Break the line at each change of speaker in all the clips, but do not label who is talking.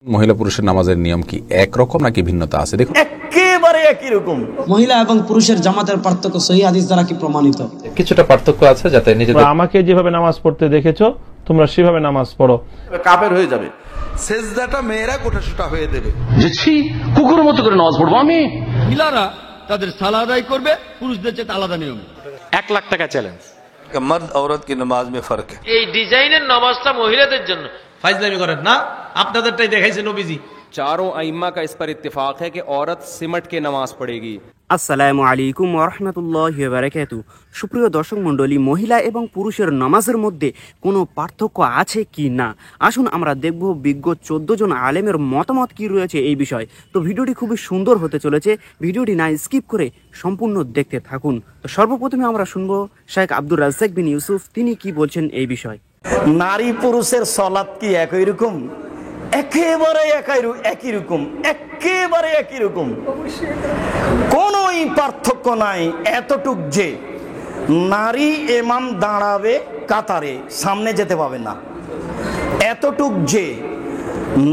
মহিলা পুরুষের নামাজের নিয়ম কি একরকম নাকি ভিন্নতা আছে? দেখুন,
একেবারে একই রকম।
মহিলা এবং পুরুষের জামাতের পার্থক্য সহিহ হাদিস দ্বারা কি প্রমাণিত?
কিছুটা পার্থক্য আছে, যাতে নিজেদের
আমাকে যেভাবে নামাজ পড়তে দেখেছো তোমরা সেভাবে নামাজ পড়ো।
কাফের হয়ে যাবে।
সেজদাটা মেয়েরা গোটাসোটা হয়ে দেবে।
যে ছি কুকুরের মতো করে নামাজ পড়বো আমি।
মহিলারা তাদের সালাহ আদায় করবে, পুরুষদের চেয়ে আলাদা নিয়ম।
1 লাখ টাকা চ্যালেঞ্জ।
मर्द औरत की नमाज में फर्क है।
এই ডিজাইনের নামাজটা মহিলাদের জন্য।
ফাইজলামি করেন না, আপনাদেরটাই দেখাইছে নবীজি।
चारों अइम्मा का इस पर इत्तेफाक है कि औरत सिमट के नमाज पढ़ेगी।
আসসালামু আলাইকুম ওয়া রাহমাতুল্লাহি ওয়া বারাকাতুহু। সুপ্রিয় দর্শক মণ্ডলী, মহিলা এবং পুরুষের নামাজের মধ্যে কোনো পার্থক্য আছে কি না, আসুন আমরা দেখব বিজ্ঞ 14 জন আলেমের মতামত কি রয়েছে এই বিষয়। তো ভিডিওটি খুবই সুন্দর হতে চলেছে, ভিডিওটি না স্কিপ করে সম্পূর্ণ দেখতে থাকুন। তো সর্বপ্রথমে আমরা শুনবো শেখ আব্দুর রাজ্জাক বিন ইউসুফ, তিনি কি বলছেন এই বিষয়।
নারী পুরুষের সালাত কি একই রকম? একেবারে একই রকম, একেবারে একই রকম, কোনোই পার্থক্য নাই। এতটুক যে নারী ইমাম দাঁড়াবে কাতারে, সামনে যেতে পাবে না। এতটুক যে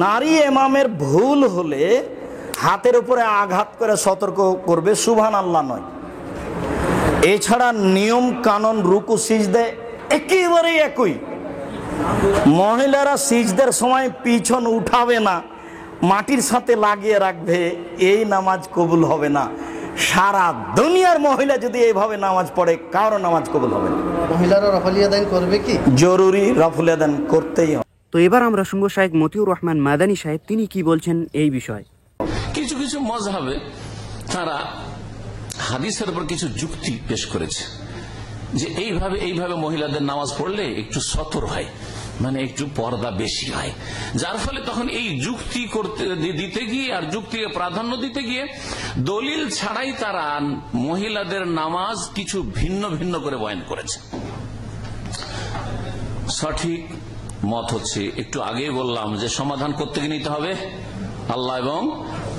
নারী ইমামের ভুল হলে হাতের উপরে আঘাত করে সতর্ক করবে, সুবহানাল্লাহ নয়। এছাড়া নিয়ম কানুন রুকু সিজদা একেবারে একই। মহিলারা সিজদার সময় পিছন উঠাবে না, মাটির সাথে লাগিয়ে রাখবে, এই নামাজ কবুল হবে না। সারা দুনিয়ার মহিলা যদি এইভাবে নামাজ পড়ে, কারো নামাজ কবুল হবে না।
মহিলারা রফল ইয়াদান করবে কি?
জরুরি, রফল ইয়াদান করতেই হবে।
তো এবার আমরা শুনবো শেখ মতিউর রহমান মাদানী সাহেব, তিনি কি বলছেন এই বিষয়।
কিছু কিছু মাযহাবে তারা হাদিসের উপর কিছু যুক্তি পেশ করেছে যে এইভাবে মহিলাদের নামাজ পড়লে একটু সতর হয়, মানে একটু পর্দা বেশি হয়, যার ফলে তখন এই যুক্তি করতে দিতে গিয়ে আর যুক্তিকে প্রাধান্য দিতে গিয়ে দলিল ছাড়াই তারা মহিলাদের নামাজ কিছু ভিন্ন ভিন্ন করে বয়ান করেছে। সঠিক মত হচ্ছে, একটু আগেই বললাম যে সমাধান করতে নিতে হবে আল্লাহ এবং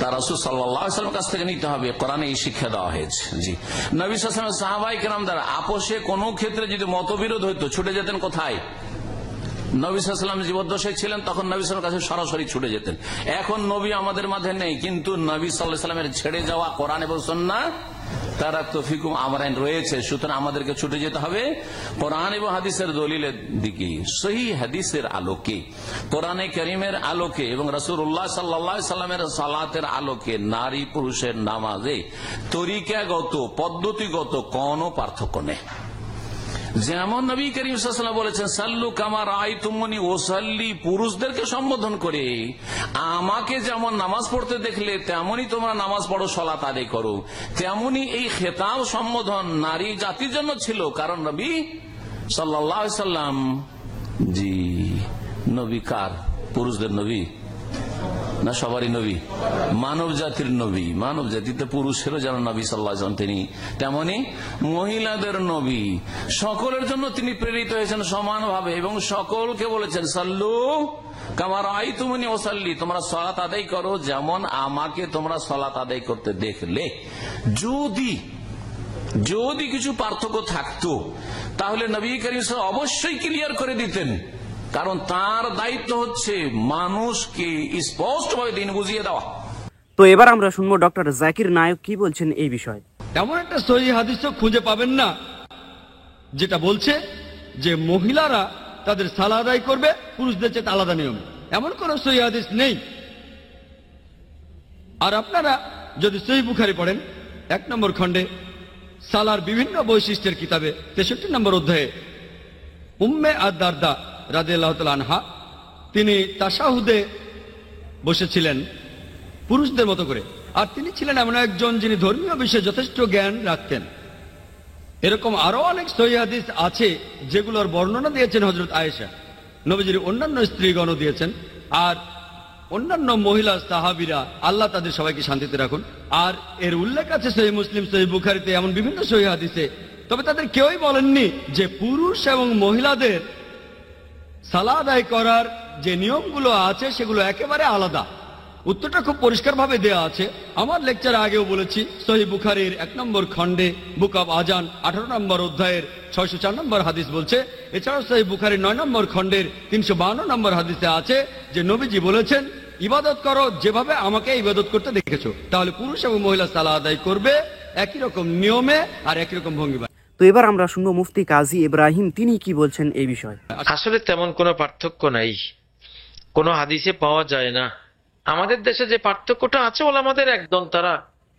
তার রাসূল সাল্লাল্লাহু আলাইহি ওয়াসাল্লামের কাছ থেকে নিতে হবে। কোরআনে এই শিক্ষা দেওয়া হয়েছে। জি, নবী সাল্লাল্লাহু আলাইহি ওয়াসাল্লাম সাহাবায়ে কেরাম দ্বারা আপোষে কোনো ক্ষেত্রে যদি মতবিরোধ হইতো, ছুটে যেতেন কোথায়? নবী সাল্লাল্লাহু আলাইহি ওয়াসাল্লাম জীবদ্দশায় ছিলেন, তখন নবী সাল্লাল্লাহু আলাইহি ওয়াসাল্লামের কাছে সরাসরি ছুটে যেতেন। এখন নবী আমাদের মাঝে নেই, কিন্তু নবী সাল্লাল্লাহু আলাইহি ওয়াসাল্লামের ছেড়ে যাওয়া কোরআন এবং সুন্নাহ তারা তৌফিকুম আমরাইন রয়েছে। সুতরাং আমাদেরকে ছুটে যেতে হবে কোরআন এবং হাদিসের দলিলের দিকে, সহিহ হাদিসের আলোকে, কোরআনে কারীমের আলোকে এবং রাসূলুল্লাহ সাল্লাল্লাহু আলাইহি সাল্লামের সালাতের আলোকে নারী পুরুষের নামাজে তরিকাগত পদ্ধতিগত কোনো পার্থক্য নেই। যেমন নবী করিম সাল্লাল্লাহু আলাইহি ওয়াসাল্লাম বলেছেন, সাল্লু কামা রাআইতুমুনি ওয়াসাল্লি, পুরুষদেরকে সম্বোধন করে আমাকে যেমন নামাজ পড়তে দেখলে তেমনই তোমরা নামাজ পড়ো, সালাত আদায় করো। তেমনি এই খেতাব সম্বোধন নারী জাতির জন্য ছিল, কারণ নবী সাল্লাল্লাহু আলাইহি ওয়াসাল্লাম জি নবী কার? পুরুষদের নবী না সবারই নবী? মানব জাতির নবী। মানব জাতিতে পুরুষেরও যেন নবী সাল্লাল্লাহু আলাইহি ওয়াসাল্লাম তিনি, তেমনি মহিলাদের নবী। সকলের জন্য তিনি প্রেরিত হয়েছেন সমানভাবে এবং সকলকে বলেছেন সাল্লু কামা রাআইতুমুনি ওয়াসাল্লি, তোমরা সালাত আদায় করো যেমন আমাকে তোমরা সালাত আদায় করতে দেখলে। যদি কিছু পার্থক্য থাকতো তাহলে নবী করিম সাল্লাল্লাহু আলাইহি ওয়াসাল্লাম অবশ্যই ক্লিয়ার করে দিতেন, কারণ তার দায়িত্ব হচ্ছে মানুষকে স্পষ্টভাবে দিন বুঝিয়ে দেওয়া।
তো এবার আমরা শুনবো ডক্টর জাকির নায়ক কি বলছেন এই বিষয়।
এমন একটা সহিহ হাদিস খুঁজে পাবেন না যেটা বলছে যে মহিলারা তাদের সালাহ আদায় করবে, পুরুষদের চেয়ে আলাদা নিয়ম। এমন কোন সহিহ হাদিস নেই। আর আপনারা যদি সহিহ বুখারী পড়েন 1 নম্বর খণ্ডে সালার বিভিন্ন বৈশিষ্ট্যের কিতাবে 63 নম্বর অধ্যায়ে উম্মে আদ-দারদা রাদিয়াল্লাহু তাআলা আনহা, তিনি তাশাহুদে বসেছিলেন পুরুষদের মতো করে, আর তিনি ছিলেন এমন একজন যিনি ধর্মীয় বিষয়ে যথেষ্ট জ্ঞান রাখতেন। এরকম আরো অনেক সহিহ হাদিস আছে যেগুলোর বর্ণনা দিয়েছেন হযরত আয়েশা, নবীজির অন্যান্য স্ত্রীগণ দিয়েছেন, আর অন্যান্য মহিলা সাহাবীরা, আল্লাহ তাদের সবাইকে শান্তিতে রাখুন। আর এর উল্লেখ আছে সহিহ মুসলিম, সহিহ বুখারীতে, এমন বিভিন্ন সহিহ হাদিসে। তবে তাদের কেউই বলেননি যে পুরুষ এবং মহিলাদের সালাত আদায় করার যে নিয়মগুলো আছে সেগুলো একেবারে আলাদা। উত্তরটা খুব পরিষ্কারভাবে দেয়া আছে। আমার লেকচারে আগেও বলেছি, সহিহ বুখারীর 1 নম্বর খণ্ডে বুক অব আজান 18 নম্বর অধ্যায়ের 604 নম্বর হাদিস বলছে। এছাড়াও সহিহ বুখারীর 9 নম্বর খণ্ডের 352 নম্বর হাদিসে আছে যে নবীজি বলেছেন, ইবাদত করো যেভাবে আমাকে ইবাদত করতে দেখেছো। তাহলে পুরুষ এবং মহিলা সালাত আদায় করবে একই রকম নিয়মে আর একই রকম ভঙ্গিমা।
তো এবার আমরা শুনবো মুফতি কাজী ইব্রাহিম, তিনি কি বলছেন এই বিষয়ে।
আসলে তেমন কোনো পার্থক্য নাই, কোনো হাদিসে পাওয়া যায় না। আমাদের দেশে যে পার্থক্যটা আছে ওলামাদের একদম তারা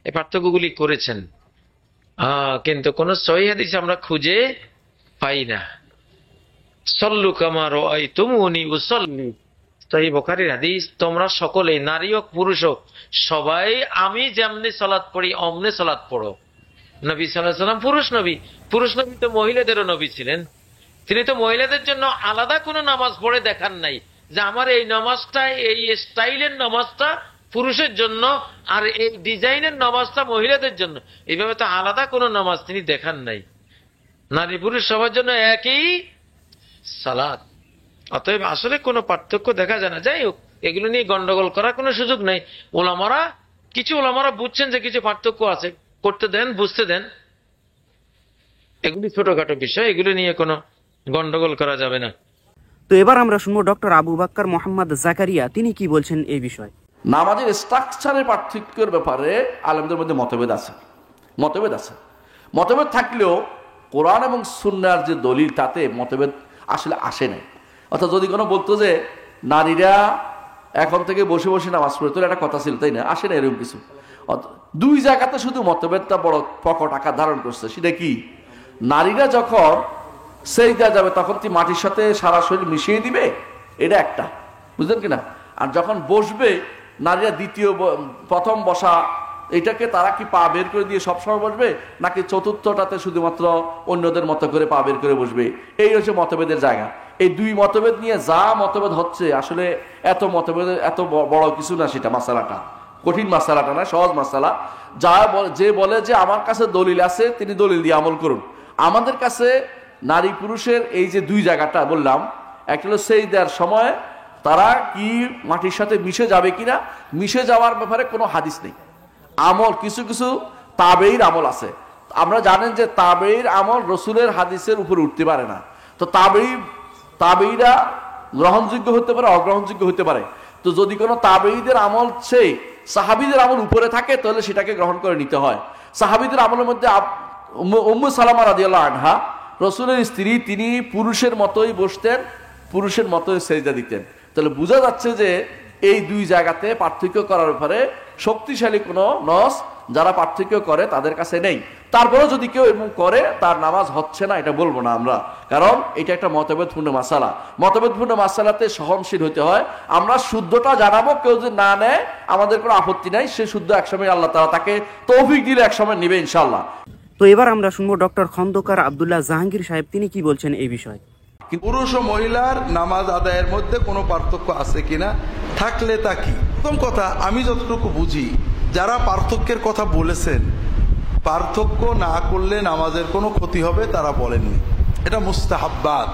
এই পার্থক্যগুলি করেছেন, কিন্তু কোন সহিহ হাদিস আমরা খুঁজে পাই না। সল্লু কামা রাআইতুমুনি উসাল্লি, সহিহ বুখারীর হাদিস, তোমরা সকলেই নারী হোক পুরুষ হোক সবাই আমি যেমনি সালাত পড়ি অমনি সালাত পড়ো। নবী সাল্লাল্লাহু আলাইহি ওয়াসাল্লাম পুরুষ নবী তো মহিলাদেরও নবী ছিলেন। তিনি তো মহিলাদের জন্য আলাদা কোনো নামাজ পড়ে দেখান নাই যে আমার এই নামাজটা এই স্টাইলের নামাজটা পুরুষের জন্য আর এই ডিজাইনের নামাজটা মহিলাদের জন্য, এইভাবে তো আলাদা কোনো নামাজ তিনি দেখান নাই। নারী পুরুষ সবার জন্য একই সালাত। অতএব আসলে কোনো পার্থক্য দেখা যায় না। যাই হোক, এগুলো নিয়ে গন্ডগোল করার কোনো সুযোগ নেই। কিছু ওলামারা বুঝছেন যে কিছু পার্থক্য আছে, করতে দেন, বুঝতে দেন। এগুলি ছোটখাটো বিষয়, এগুলো নিয়ে কোনো গন্ডগোল করা যাবে না।
তো এবার আমরা শুনবো ডক্টর আবু বাক্কার মোহাম্মদ জাকারিয়া, তিনি কি বলছেন এই বিষয়ে।
নামাজের স্ট্রাকচারের পার্থক্যের ব্যাপারে আলেমদের মধ্যে মতভেদ আছে। মতভেদ থাকলেও কোরআন এবং সুন্নাহর যে দলিল তাতে মতভেদ আসলে আসে নাই। অর্থাৎ যদি কোনো বলতো যে নারীরা এখন থেকে বসে বসে নামাজ পড়ে, তো একটা কথা ছিল, তাই না? আসে না এরকম কিছু। দুই জায়গাতে শুধু মতভেদটা বড় প্রকট আকার ধারণ করছে। সেটা কি? নারীরা যখন সেজদা যাবে তখন কি মাটির সাথে সারা শরীর মিশিয়ে দিবে, এটা একটা, বুঝলেন কিনা? আর যখন বসবে নারীরা প্রথম বসা এটাকে তারা কি পা বের করে দিয়ে সবসময় বসবে, নাকি চতুর্থটাতে শুধুমাত্র অন্যদের মতো করে পা বের করে বসবে? এই হচ্ছে মতভেদের জায়গা। এই দুই মতভেদ নিয়ে যা মতভেদ হচ্ছে, আসলে এত মতভেদ এত বড় কিছু না, সেটা মাসালাটা কঠিন মাসালাটা না, সহজ মাসালা। যে বলে যে আমার কাছে দলিল আছে তিনি দলিল দিয়ে আমল করুন। আমাদের কাছে নারী পুরুষের এই যে দুই জায়গাটা বললাম, একটা হলো সেজদার সময় তারা কি মাটির সাথে মিশে যাবে কিনা, মিশে যাওয়ার ব্যাপারে কোনো হাদিস নেই। আমল কিছু কিছু তাবেঈর আমল আছে। আমরা জানেন যে তাবেঈর আমল রসুলের হাদিসের উপরে উঠতে পারে না। তো তাবেঈরা গ্রহণযোগ্য হতে পারে, অগ্রহণযোগ্য হতে পারে। তো যদি কোনো তাবেঈদের আমল সেই সাহাবীদের আমল উপরে থাকে তাহলে সেটাকে গ্রহণ করে নিতে হয়। সাহাবীদের আমলের মধ্যে উম্মু সালামা রাদিয়াল্লাহু আনহা, রসুলের স্ত্রী, তিনি পুরুষের মতোই বসতেন, পুরুষের মতোই সেজদা দিতেন। তাহলে বোঝা যাচ্ছে যে এই দুই জায়গাতে পার্থক্য করার ব্যাপারে শক্তিশালী কোনো নস যারা পার্থক্য করে তাদের কাছে নেই। তারপরেও যদি কেউ এরকম করে তার নামাজ হচ্ছে না, এটা বলবো না আমরা, কারণ এটা একটা মতভেদপূর্ণ মাসালা। মতভেদপূর্ণ মাসালাতে সহনশীল হতে হয়। আমরা শুদ্ধটা জানাবো, কেউ যদি না নেয় আমাদের কোনো আপত্তি নাই। সে শুদ্ধ একসময় আল্লাহ তাআলা তাকে তৌফিক দিলে একসময় নেবে ইনশাআল্লাহ।
তো এবার আমরা শুনবো ডক্টর খন্দকার আব্দুল্লাহ জাহাঙ্গীর সাহেব, তিনি কি বলছেন এই বিষয়ে।
পুরুষ ও মহিলার নামাজ আদায়ের মধ্যে কোনো পার্থক্য আছে কিনা, থাকলে তা কি? প্রথম কথা, আমি যতটুকু বুঝি যারা পার্থক্যের কথা বলেছেন, পার্থক্য না করলে নামাজের কোনো ক্ষতি হবে তারা বলেননি। এটা মুস্তাহাব্বাত।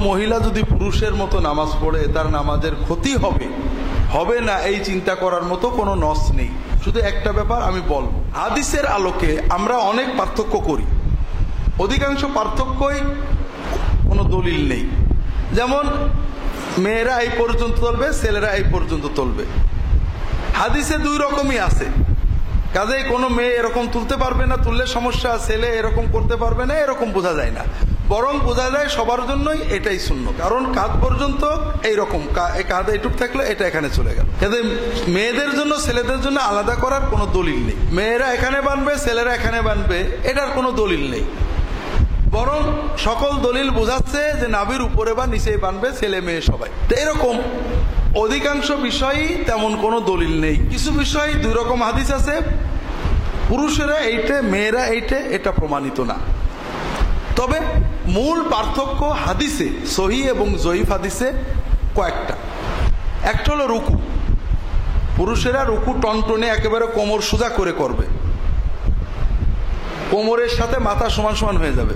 মহিলা যদি পুরুষের মতো নামাজ পড়ে তার নামাজের ক্ষতি হবে না এই চিন্তা করার মতো কোনো নস নেই। শুধু একটা ব্যাপার আমি বলবো, হাদিসের আলোকে আমরা অনেক পার্থক্য করি, অধিকাংশ পার্থক্যই কোনো দলিল নেই। যেমন মেয়েরা এই পর্যন্ত তুলবে, ছেলেরা এই পর্যন্ত তুলবে, হাদিসে দুই রকমই আছে। কাজেই কোনো মেয়ে এরকম তুলতে পারবে না, তুললে সমস্যা, ছেলে এরকম করতে পারবে না, এরকম বোঝা যায় না। বরং বোঝা যায় সবার জন্যই এটাই শূন্য, কারণ কাঁধ পর্যন্ত এইরকম, কাঁধে এটুক থাকলে এটা এখানে চলে গেল। কাজে মেয়েদের জন্য ছেলেদের জন্য আলাদা করার কোনো দলিল নেই। মেয়েরা এখানে বানবে, ছেলেরা এখানে বানবে, এটার কোনো দলিল নেই। বরং সকল দলিল বোঝাচ্ছে যে নাভির উপরে বা নিচে বানবে ছেলে মেয়ে সবাই। তো এরকম অধিকাংশ বিষয়ই তেমন কোনো দলিল নেই। কিছু বিষয় দুই রকম হাদিস আছে, পুরুষেরা এইটে, মেয়েরা এইটে, এটা প্রমাণিত না। তবে মূল পার্থক্য হাদিসে, সহিহ এবং জয়ীফ হাদিসে কয়েকটা। একটা হলো রুকু। পুরুষেরা রুকু টনটনে একেবারে কোমর সোজা করে করবে, কোমরের সাথে মাথা সমান সমান হয়ে যাবে,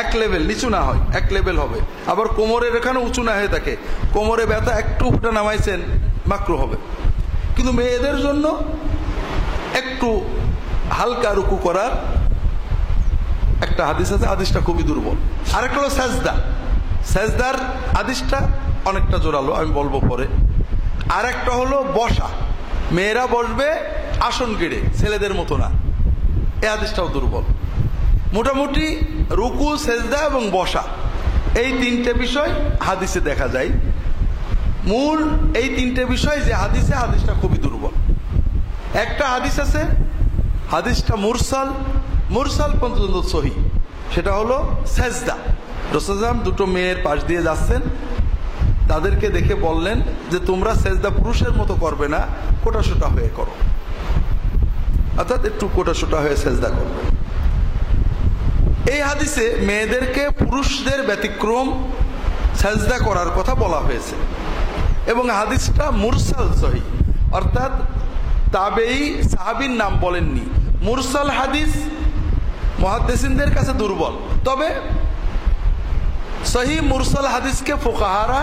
এক লেভেল, নিচু না হয়, এক লেভেল হবে। আবার কোমরের এখানে উঁচু না হয়ে থাকে, কোমরে ব্যথা একটু উঠে নামাইছেন মাকরু হবে। কিন্তু মেয়েদের জন্য একটু হালকা রুকু করার একটা হাদিস আছে, হাদিসটা খুবই দুর্বল। আরেকটা হলো সাজদা। সাজদার হাদিসটা অনেকটা জোরালো, আমি বলবো পরে। আর একটা হলো বসা, মেয়েরা বসবে আসন গেড়ে, ছেলেদের মতো না, এই হাদিসটাও দুর্বল। মোটামুটি রুকু, সেজদা এবং বসা, এই তিনটে বিষয় হাদিসে দেখা যায়। মূল এই তিনটে বিষয় যে হাদিসটা খুবই দুর্বল। একটা হাদিস আছে, হাদিসটা মুরসাল পর্যন্ত সহি, সেটা হলো সেজদা। রাসূল দুটো মেয়ের পাশ দিয়ে যাচ্ছেন, তাদেরকে দেখে বললেন যে তোমরা সেজদা পুরুষের মতো করবে না, কোটাসোটা হয়ে করো, অর্থাৎ একটু কোটাসোটা হয়ে সেজদা করবে। এই হাদিসে মেয়েদেরকে পুরুষদের ব্যতিক্রম সেজদা করার কথা বলা হয়েছে এবং হাদিসটা মুরসাল সহি, অর্থাৎ তাবেঈ সাহাবীর নাম বলেননি। মুরসাল হাদিস মুহাদ্দিসিনদের কাছে দুর্বল, তবে সহি মুরসাল হাদিসকে ফুকাহারা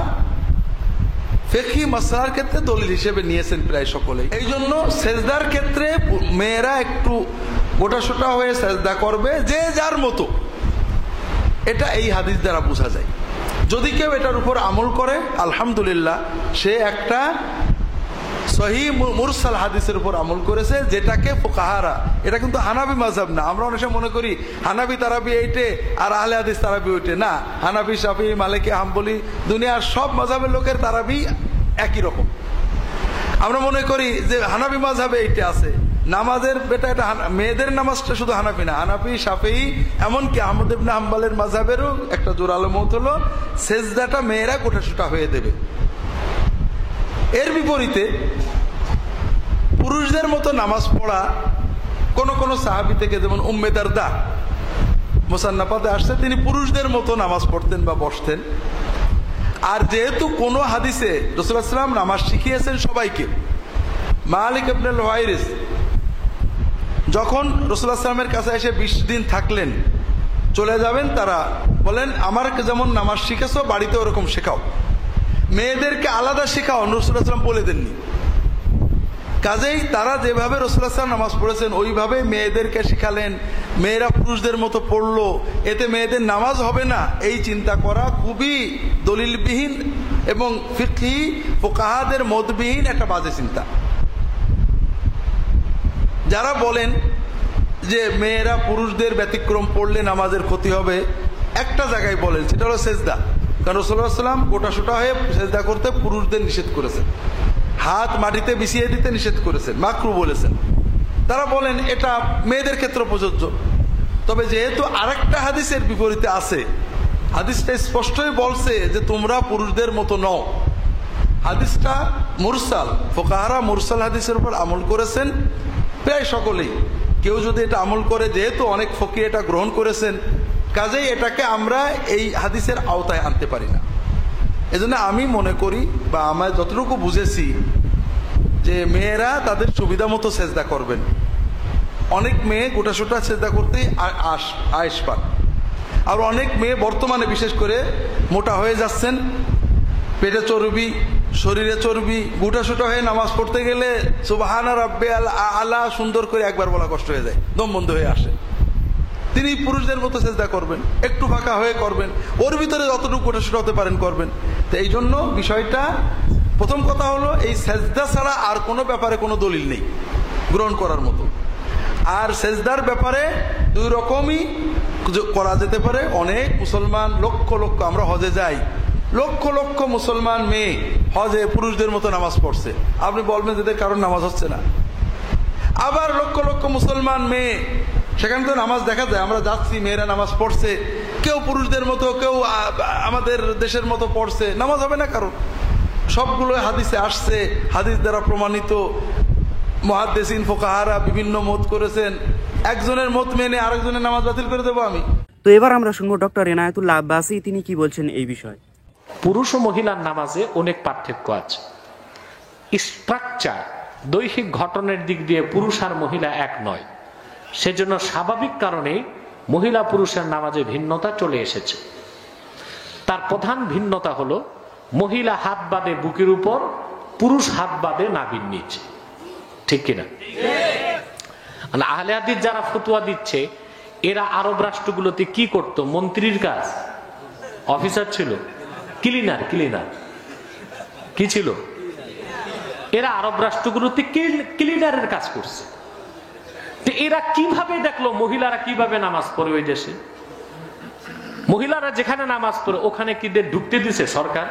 ফিকহি মাসলার ক্ষেত্রে দলিল হিসেবে নিয়েছেন প্রায় সকলেই। এই জন্য সেজদার ক্ষেত্রে মেয়েরা একটু গোটাসোটা হয়ে সেজদা করবে, যে যার মতো, এটা এই হাদিস দ্বারা বোঝা যায়। যদি কেউ এটার উপর আমল করে, আলহামদুলিল্লাহ, সে একটা সহি মুরসাল হাদিসের উপর আমল করেছে, যেটাকে ফুকাহারা, এটা কিন্তু হানাফি মাযহাব না। আমরা অনেক সময় মনে করি হানাফি তারাবি এইটে আর আহলে হাদিস তারাবি ওইটে, না। হানাফি, শাফি, মালিকি, হাম্বলি, দুনিয়ার সব মাযহাবের লোকের তারাবি একই রকম। আমরা মনে করি যে হানাফি মাযহাবে এইটা আছে, নামাজের বেটা এটা মেয়েদের নামাজটা শুধু হানাফি না, হানাফি, শাফি, এমনকি আহমদ ইবনে হাম্বলের মাযহাবেরও একটা জোরালো মত হলো সেজদাটা মেয়েরা গোটাসোটা হয়ে দেবে। এর বিপরীতে পুরুষদের মতো নামাজ পড়া কোন কোন সাহাবী থেকে, যেমন উম্মে দারদা মুসান্নাফাতে আসছে, তিনি পুরুষদের মতো নামাজ পড়তেন বা বসতেন। আর যেহেতু কোন হাদিসে রাসূলুল্লাহ সাল্লাল্লাহু আলাইহি ওয়াসাল্লাম নামাজ শিখিয়েছেন সবাইকে, মালিক ইবনে হুয়াইরিস যখন রাসূলুল্লাহ সাল্লাল্লাহু আলাইহি ওয়াসাল্লামের কাছে এসে 20 দিন থাকলেন, চলে যাবেন, তারা বলেন আমার যেমন নামাজ শিখেছো বাড়িতে ওরকম শেখাও, মেয়েদেরকে আলাদা শেখাও, রাসূলুল্লাহ সাল্লাল্লাহু আলাইহি ওয়াসাল্লাম বলে দেননি। কাজেই তারা যেভাবে রাসূলুল্লাহ সাল্লাল্লাহু আলাইহি ওয়াসাল্লাম নামাজ পড়েছেন ওইভাবে মেয়েদেরকে শিখালেন, মেয়েরা পুরুষদের মতো পড়লো, এতে মেয়েদের নামাজ হবে না, এই চিন্তা করা খুবই দলিলবিহীন এবং ফিকহি ফুকাহাদের মতবিহীন একটা বাজে চিন্তা। যারা বলেন যে মেয়েরা পুরুষদের ব্যতিক্রম পড়লে নামাজের ক্ষতি হবে, একটা জায়গায় বলেন, সেটা হলো সেজদা। কারণ রাসূলুল্লাহ সাল্লাল্লাহু আলাইহি ওয়াসাল্লাম গোটাসোটা হয়ে সেজদা করতে পুরুষদের নিষেধ করেছেন, হাত মাটিতে বিছিয়ে দিতে নিষেধ করেছেন, মাকরু বলেছেন। তারা বলেন এটা মেয়েদের ক্ষেত্রে প্রযোজ্য। তবে যেহেতু আরেকটা হাদিসের বিপরীতে আছে, হাদিসটা স্পষ্টই বলছে যে তোমরা পুরুষদের মতো নও, হাদিসটা মুরসাল, ফুকাহারা মুরসাল হাদিসের উপর আমল করেছেন প্রায় সকলেই। কেউ যদি এটা আমল করে, যেহেতু অনেক ফকি এটা গ্রহণ করেছেন, কাজেই এটাকে আমরা এই হাদিসের আওতায় আনতে পারি না। এজন্য আমি মনে করি, বা আমার যতটুকু বুঝেছি, যে মেয়েরা তাদের সুবিধা মতো সেজদা করবেন। অনেক মেয়ে গোটাসোটা সেজদা করতেই আয়েশ পান, আর অনেক মেয়ে বর্তমানে বিশেষ করে মোটা হয়ে যাচ্ছেন, পেটে চর্বি, শরীরে চর্বি, গোটাসোটা হয়ে নামাজ পড়তে গেলে সুবহানা রাব্বিয়াল আলা সুন্দর করে একবার বলা কষ্ট হয়ে যায়, দম বন্ধ হয়ে আসে। তিনি পুরুষদের মতো সেজদা করবেন, একটু ফাঁকা হয়ে করবেন, ওর ভিতরে যতটুকু গোটাসোটা হতে পারেন করবেন। তো এই জন্য বিষয়টা, প্রথম কথা হলো এই সেজদা ছাড়া আর কোনো ব্যাপারে কোনো দলিল নেই গ্রহণ করার মতো। আর সেজদার ব্যাপারে দুই রকমই করা যেতে পারে। অনেক মুসলমান লক্ষ লক্ষ, আমরা হজে যাই, লক্ষ লক্ষ মুসলমান মেয়ে হজে পুরুষদের মতো নামাজ পড়ছে, আপনি বলবেন যে কারণ নামাজ হচ্ছে না। আবার লক্ষ লক্ষ মুসলমান মেয়ে, সেখানে তো নামাজ দেখা যায়, আমরা যাচ্ছি, মেয়েরা নামাজ পড়ছে, কেউ পুরুষদের মতো, কেউ আমাদের দেশের মতো পড়ছে, নামাজ হবে না কারণ। সবগুলো হাদিসে আসছে, হাদিস দ্বারা প্রমাণিত। মুহাদ্দিসিন ফুকাহারা বিভিন্ন মত করেছেন, একজনের মত মেনে আরেকজনের নামাজ বাতিল করে দেবো আমি?
তো এবার আমরা শুনবো ডক্টর এনায়েতুল্লাহ আব্বাসী, তিনি কি বলছেন এই বিষয়ে।
পুরুষ ও মহিলার নামাজে অনেক পার্থক্য আছে। স্ট্রাকচার, দৈহিক ঘটনের দিক দিয়ে পুরুষ আর মহিলা এক নয়, সেজন্য স্বাভাবিক কারণে মহিলা পুরুষের নামাজে ভিন্নতা চলে এসেছে। তার প্রধান ভিন্নতা হলো মহিলা হাত বাঁধে বুকের উপর, পুরুষ হাত বাঁধে নাভির নিচে, ঠিক কিনা? আহলে হাদিস যারা ফতোয়া দিচ্ছে, এরা আরব রাষ্ট্রগুলোতে কি করত? মন্ত্রীর কাজ, অফিসার ছিল, ক্লিনার কি ছিল? এরা আরব রাষ্ট্রগুলোতে ক্লিনারের কাজ করছে। তো এরা কিভাবে দেখলো মহিলারা কিভাবে নামাজ পড়ে ওই দেশে? মহিলারা যেখানে নামাজ পড়ে ওখানে কি ঢুকতে দিছে সরকার?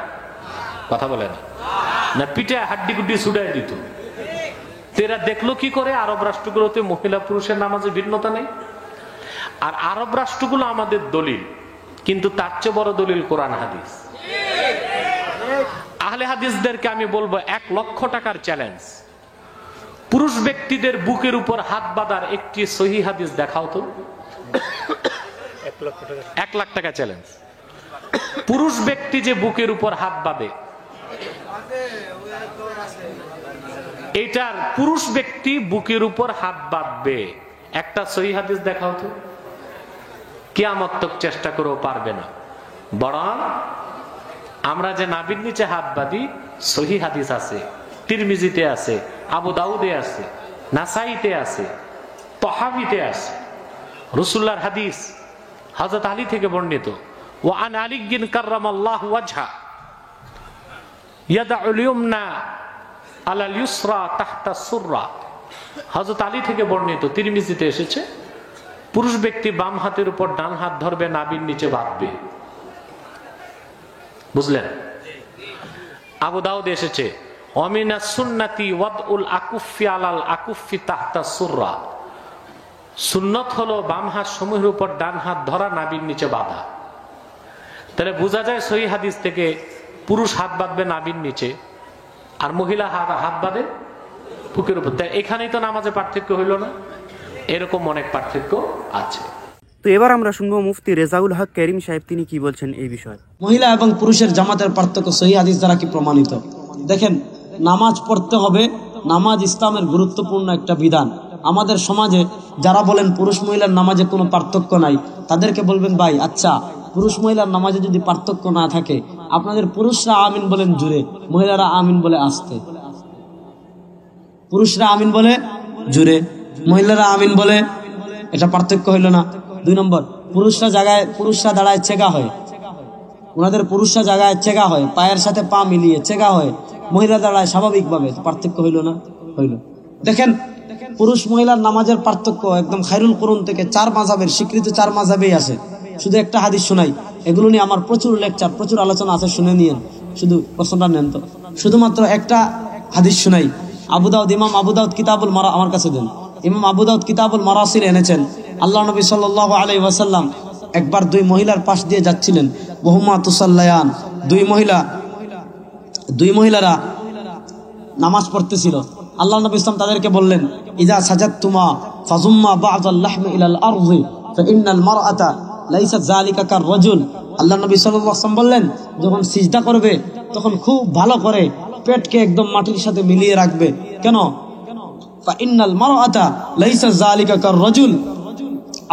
কথা বলে না পিঠে হাড্ডি গুড্ডি ছুড়াই দিত। এরা দেখলো কি করে আরব রাষ্ট্রগুলোতে মহিলা পুরুষের নামাজে ভিন্নতা নেই। আর আরব রাষ্ট্রগুলো আমাদের দলিল, কিন্তু তার চেয়ে বড় দলিল কোরআন হাদিস। আহলে হাদিসদেরকে আমি বলবো 1 লক্ষ টাকার চ্যালেঞ্জ, পুরুষ ব্যক্তিদের বুকের উপর হাত বাঁধার একটি সহিহ হাদিস দেখাও তো। 1 লাখ টাকা চ্যালেঞ্জ। পুরুষ ব্যক্তি যে বুকের উপর হাত বাঁধে, এটার পুরুষ ব্যক্তি বুকের উপর হাত বাঁধবে একটা সহিহ হাদিস দেখাও তো। কিয়ামত তক চেষ্টা করেও পারবে না। বরং আমরা যে নাভির নিচে হাত বাঁধি, সহিহ হাদিস আছে, তিরমিজিতে আছে, আবু দাউদে আছে, নাসাইতে আছে, তহাবিতে আছে। রাসূলুল্লাহর হাদিস হযরত আলী থেকে বর্ণিত, ওয়া আন আলী কাররামাল্লাহু ওয়াজহা ইয়াদাউল ইয়ুমনা আলাল ইউসরা তাহতা সুররা। হযরত আলী থেকে বর্ণিত, তিরমিজিতে এসেছে, পুরুষ ব্যক্তি বাম হাতের উপর ডান হাত ধরবে, নাভির নিচে বাঁধবে। বুঝলেন? আবু দাউদে এসেছে, অমিনাস সুন্নাতি ওয়াদউল আকুফি আলাল আকুফি তাহতা সুররা। সুন্নত হলো বাম হাত সমূহের উপর ডান হাত ধরা, নাভির নিচে বাঁধা। তাহলে বোঝা যায় সহিহ হাদিস থেকে পুরুষ হাত বাঁধবে নাভির নিচে, আর মহিলা হাত বাঁধে বুকের উপর। এখানেই তো নামাজে পার্থক্য হইল না? এরকম অনেক পার্থক্য আছে।
তো এবার আমরা শুনবো মুফতি রেজাউল হক করিম সাহেব, তিনি কি বলছেন এই বিষয়ে।
মহিলা এবং পুরুষের জামাতের পার্থক্য সহিহ হাদিস দ্বারা কি প্রমাণিত? দেখেন, নামাজ পড়তে হবে, নামাজ ইসলামের গুরুত্বপূর্ণ একটা বিধান। আমাদের সমাজে যারা বলেন পুরুষ মহিলার নামাজে কোনো পার্থক্য নাই, তাদেরকে বলবেন, ভাই আচ্ছা, পুরুষ মহিলার নামাজে যদি পার্থক্য না থাকে, আপনাদের পুরুষরা আমিন বলেন জুড়ে, মহিলারা আমিন বলে আস্তে। পুরুষরা আমিন বলে জুড়ে, মহিলারা আমিন বলে, এটা পার্থক্য হইল না? 2 নম্বর, পুরুষরা দাঁড়ায় চেগা হয়, ওনাদের পুরুষরা জায়গায় চেগা হয়, পায়ের সাথে পা মিলিয়ে চেগা হয়, মহিলা দাঁড়ায় স্বাভাবিকভাবে, পার্থক্য হইল না? হইল। দেখেন, পুরুষ মহিলার নামাজের পার্থক্য একদম খায়রুল কুরআন থেকে 4 মাযহাবের স্বীকৃত 4 মাযহাবেই আছে। শুধু একটা হাদিস শোনাই, এগুলো নিয়ে আমার প্রচুর লেকচার, প্রচুর আলোচনা আছে, শুনে নিয়েন, শুধু প্রশ্নটা নেন তো। শুধুমাত্র একটা হাদিস শোনাই। ইমাম আবু দাউদ কিতাবুল মারা, আমার কাছে দেন, ইমাম আবু দাউদ কিতাবুল মারাসিল এনেছেন। আল্লাহ নবী সাল্লাল্লাহু আলাইহি ওয়াসাল্লাম একবার 2 মহিলার পাশ দিয়ে যাচ্ছিলেন, বহুমা তুসাল্লায়ান, 2 মহিলারা নামাজ পড়তেছিল। আল্লাহ নবী ইসলাম তাদেরকে বললেন, ইযা সাজাদতুমা ফাজুম্মা বা'দাল লাহমি ইলাল আরদি ফাইন্নাল মারআতা লাইসাত যালিকা কার রাজুল। আল্লাহ নবী সাল্লাল্লাহু আলাইহি ওয়াসাল্লাম বললেন, যখন সিজদা করবে তখন খুব ভালো করে পেটকে একদম মাটির সাথে মিলিয়ে রাখবে। কেন? ফাইন্নাল মারআতা লাইসাত যালিকা কার রাজুল।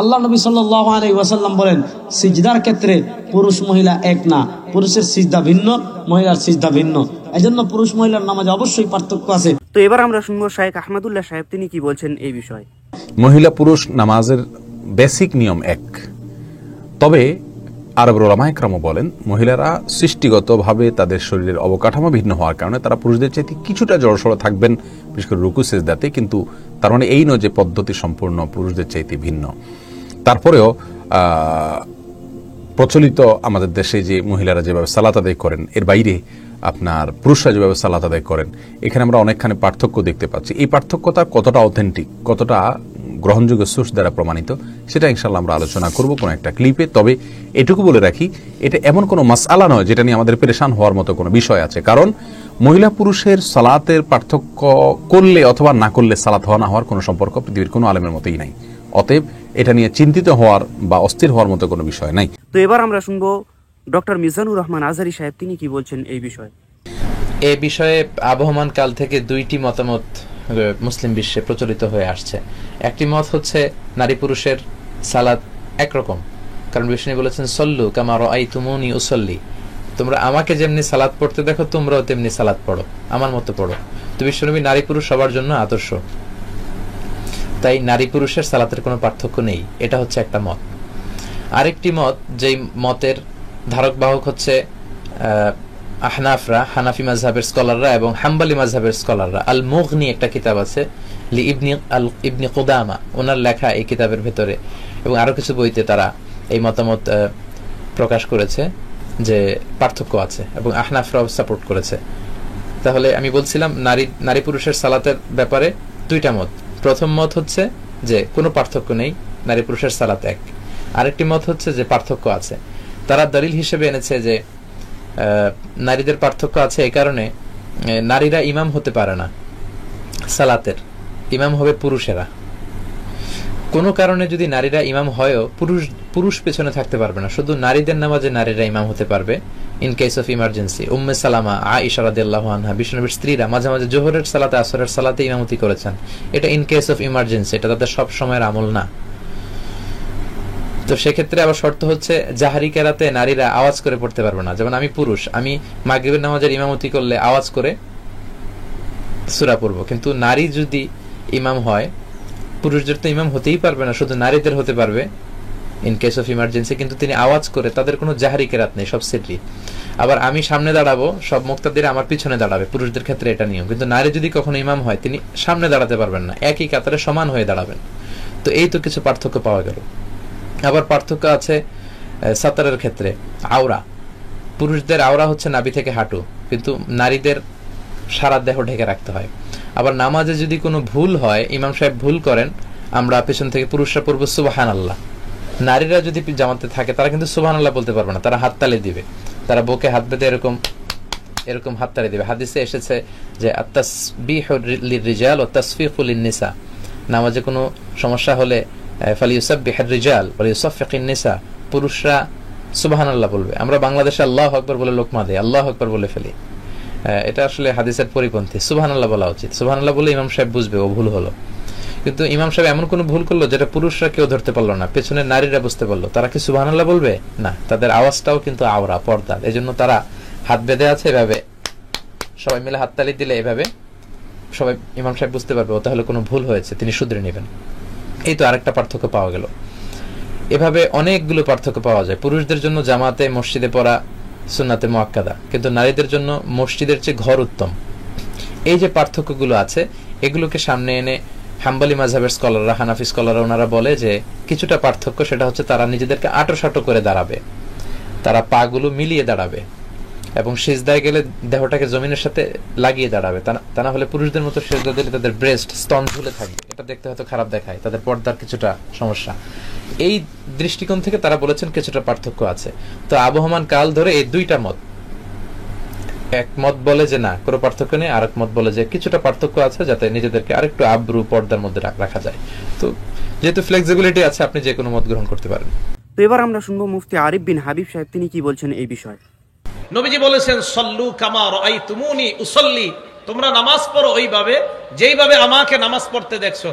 আল্লাহ নবী সাল্লাল্লাহু আলাইহি ওয়াসাল্লাম বলেন, সিজদার ক্ষেত্রে পুরুষ মহিলা এক না, পুরুষের সিজদা ভিন্ন, মহিলার সিজদা ভিন্ন। এজন্য পুরুষ মহিলার নামাজে অবশ্যই পার্থক্য আছে।
তো এবার আমরা শুনবো শাইখ আহমদুল্লাহ সাহেব, তিনি কি বলছেন এই বিষয়ে।
মহিলা পুরুষ নামাজের বেসিক নিয়ম এক, তবে আরবের উলামায়ে কেরাম বলেন মহিলারা সৃষ্টিগতভাবে তাদের শরীরের অবকাঠামো ভিন্ন হওয়ার কারণে তারা পুরুষদের চাইতে কিছুটা জড়সড় থাকবেন, বিশেষ করে রুকু সিজদাতে, কিন্তু তার মানে এই নয় যে পদ্ধতি সম্পূর্ণ পুরুষদের চাইতে ভিন্ন। তারপরেও প্রচলিত আমাদের দেশে যে মহিলারা যেভাবে সালাত আদায় করেন, এর বাইরে আপনার পুরুষরা যেভাবে সালাত আদায় করেন, এখানে আমরা অনেকখানি পার্থক্য দেখতে পাচ্ছি। এই পার্থক্যটা কতটা অথেন্টিক, কতটা গ্রহণযোগ্য সোর্স দ্বারা প্রমাণিত, সেটা ইনশাআল্লাহ আমরা আলোচনা করব কোনো একটা ক্লিপে। তবে এটুকু বলে রাখি, এটা এমন কোনো মাসআলা নয় যেটা নিয়ে আমাদের পেরেশান হওয়ার মতো কোনো বিষয় আছে। কারণ মহিলা পুরুষের সালাতের পার্থক্য করলে অথবা না করলে সালাত হওয়া না হওয়ার কোনো সম্পর্ক পৃথিবীর কোনো আলেমের মতোই নাই। অতএব এটা নিয়ে চিন্তিত হওয়ার বা অস্থির হওয়ার মতো কোনো বিষয় নাই।
তো এবার আমরা শুনবো ডক্টর মিজানুর রহমান আজহারী সাহেব, তিনি কি বলছেন এই বিষয়ে।
এই বিষয়ে আবহমান কাল থেকে 2টি মতামত মুসলিম বিশ্বে প্রচলিত হয়ে আসছে। একটি মত হচ্ছে নারী পুরুষের সালাত একরকম, কারণ বিষ্ণু বলেছেন সল্লু কামা রাআইতুমুনি উসাল্লি, তোমরা আমাকে যেমনি সালাত পড়তে দেখো তোমরাও তেমনি সালাত পড়ো, আমার মতো পড়ো। তো বিশ্বনবী নারী পুরুষ সবার জন্য আদর্শ, তাই নারী পুরুষের সালাতের কোনো পার্থক্য নেই, এটা হচ্ছে একটা মত। আরেকটি মত, যেই মতের ধারক বাহক হচ্ছে আহনাফরা, হানাফি মাযহাবের স্কলাররা এবং হাম্বলি মাযহাবের স্কলাররা আল মুগনি একটা কিতাব আছে লি ইবনি কুদামা, ওনার লেখা এই কিতাবের ভেতরে এবং আরো কিছু বইতে তারা এই মতামত প্রকাশ করেছে যে পার্থক্য আছে এবং আহনাফরাও সাপোর্ট করেছে। তাহলে আমি বলছিলাম নারী পুরুষের সালাতের ব্যাপারে দুইটা মত। প্রথম মত হচ্ছে যে কোনো পার্থক্য নেই, নারী পুরুষের সালাত এক। আরেকটি মত হচ্ছে যে পার্থক্য আছে। তারা দলিল হিসেবে এনেছে যে নারীদের পার্থক্য আছে এই কারণে নারীরা ইমাম হতে পারে না, সালাতের ইমাম হবে পুরুষেরা। কোনো কারণে যদি নারীরা ইমাম হয়ও পুরুষ পেছনে থাকতে পারবে না, শুধু নারীদের নামাজে নারীরা ইমাম হতে পারবে in case of emergency. Umme Salama, Ayesha রাদিয়াল্লাহু আনহা, বিশ্বনবীর স্ত্রীরা মাঝে মাঝে জোহরের সালাতে আসরের সালাতে ইমামতি করেছেন। এটা ইন কেস অফ ইমার্জেন্সি, এটা তাদের সব সময়ের আমল না। তো সেক্ষেত্রে আবার শর্ত হচ্ছে জাহারি কেরাতে নারীরা আওয়াজ করে পড়তে পারবে না। যেমন আমি পুরুষ, আমি মাগরিবের নামাজের ইমামতি করলে আওয়াজ করে সূরা পড়ব, কিন্তু নারী যদি ইমাম হয়, পুরুষদের তো ইমাম হতেই পারবে না, শুধু নারীদের হতে পারবে ইন কেস অফ ইমার্জেন্সি, কিন্তু তিনি আওয়াজ করে, তাদের কোনো জাহারি কেরাত নেই, সব সিররি। আবার আমি সামনে দাঁড়াবো, সব মুক্তাদিরা আমার পিছনে দাঁড়াবে, পুরুষদের ক্ষেত্রে এটা নিয়ম। কিন্তু নারী যদি কখনো ইমাম হয়, তিনি সামনে দাঁড়াতে পারবেন না, একই কাতারে সমান হয়ে দাঁড়াবেন। তো এই তো কিছু পার্থক্য পাওয়া গেল। আবার পার্থক্য আছে সাতারের ক্ষেত্রে। আওরা, পুরুষদের আওরা হচ্ছে নাভি থেকে হাঁটু, কিন্তু নারীদের সারা দেহ ঢেকে রাখতে হয়। আবার নামাজে যদি কোনো ভুল হয়, ইমাম সাহেব ভুল করেন, আমরা পেছন থেকে পুরুষরা পড়বো সুবহানাল্লাহ। নারীরা যদি জামাতে থাকে তারা কিন্তু সুবহানাল্লাহ বলতে পারবে না, তারা হাততালি দিবে, তারা বুকে হাত বেঁধে এরকম হাততালি দিবে। হাদিসে এসেছে যে আত-তাসবিহু লির-রিজাল ওয়া তাসফিকু লিন-নিসা, নামাজে কোনো সমস্যা হলে ফালিউসাব্বিহুর রিজাল ওয়া লিউসাফফিকুন নিসা, পুরুষরা সুবহানাল্লাহ বলবে। আমরা বাংলাদেশে আল্লাহু আকবার বলে লোকমা দেই, আল্লাহু আকবার বলে ফেলি, এটা আসলে হাদিসের পরিপন্থী। সুবহানাল্লাহ বলা উচিত। সুবহানাল্লাহ বলে ইমাম সাহেব বুঝবে ও ভুল হলো। কিন্তু ইমাম সাহেব এমন কোনো ভুল করলো যেটা পুরুষরা কেউ ধরতে পারলো না, পেছনের নারীরা বুঝতে পারলো, তারা কি সুবহানাল্লাহ বলবে না? তাদের আওয়াজটাও কিন্তু আওরা, পর্দা। এজন্য তারা হাত বেঁধে আছে এভাবে, সবাই মিলে হাততালি দিলে এভাবে সবাই ইমাম সাহেব বুঝতে পারবে ও তাহলে কোনো ভুল হয়েছে, তিনি শুধরে নেবেন। এই তো আরেকটা পার্থক্য পাওয়া গেল। এভাবে অনেকগুলো পার্থক্য পাওয়া যায়। পুরুষদের জন্য জামাতে মসজিদে পড়া সুন্নাতে মুআক্কাদা, কিন্তু নারীদের জন্য মসজিদের চেয়ে ঘর উত্তম। এই যে পার্থক্যগুলো আছে, এগুলোকে সামনে এনে হাম্বলি মাযহাবের স্কলাররা, হানাফি স্কলাররা, ওনারা বলে যে কিছুটা পার্থক্য, সেটা হচ্ছে তারা নিজেদেরকে আঁটো করে দাঁড়াবে, তারা পাগুলো মিলিয়ে দাঁড়াবে এবং সিজদায় গেলে দেহটাকে জমিনের সাথে লাগিয়ে দাঁড়াবে। তা না হলে পুরুষদের মতো সিজদা দিলে তাদের ব্রেস্ট, স্তন ঝুলে থাকবে, এটা দেখতে হয়তো খারাপ দেখায়, তাদের পর্দার কিছুটা সমস্যা। এই দৃষ্টিকোণ থেকে তারা বলেছেন কিছুটা পার্থক্য আছে। তো আবহমান কাল ধরে এই দুইটা মত, এক মত বলে যে না কোনো পার্থক্য নেই, আর এক মত বলে যে কিছুটা পার্থক্য আছে, যাতে নিজেদেরকে আরেকটু আব্রু পর্দার মধ্যে রাখা যায়। তো যেহেতু ফ্লেক্সিবিলিটি আছে, আপনি যে কোনো মত গ্রহণ করতে পারেন।
তো এবার আমরা শুনবো মুফতি আরিফ বিন হাবিব সাহেব, তিনি কি বলছেন এই বিষয়ে।
নবীজি বলেছেন সল্লু কামা রাআইতুমুনি উসাল্লি, তোমরা নামাজ পড়ো ওইভাবে যেইভাবে আমাকে নামাজ পড়তে দেখছো।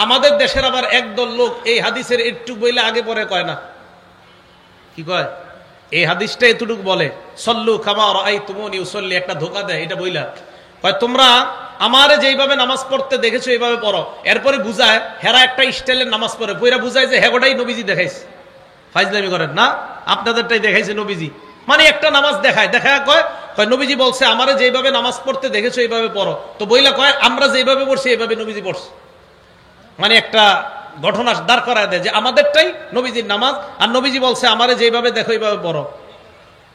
আমাদের দেশের আবার একদল লোক এই হাদিসের একটু বইলে আগে পরে কয় না, কি কয়? এই হাদিসটা এতটুকু বলে সল্লু কামা রাআইতুমুনি উসাল্লি, একটা ধোকা দেয়, এটা বইলা কয় তোমরা আমারে যেইভাবে নামাজ পড়তে দেখেছো এইভাবে পড়ো। এরপরে বুঝায় হেরা একটা স্টাইলের নামাজ পড়ে, পইরা বুঝায় যে হেগোটাই নবীজি দেখাইছে। ফাইজলামি করেন না, আপনাদেরটাই দেখাইছে নবীজি। মানে একটা নামাজ দেখায় কয় নবীজি বলছে আমারে যেইভাবে নামাজ পড়তে দেখেছো এইভাবে পড়ো, তো বইলা কয় আমরা যেইভাবে পড়ছি এইভাবে নবীজি পড়ছে। মানে একটা ঘটনা দাঁড় করায় দেয় যে আমাদেরটাই নবীজির নামাজ, আর নবীজি বলছে আমারে যেইভাবে দেখো এইভাবে পড়ো।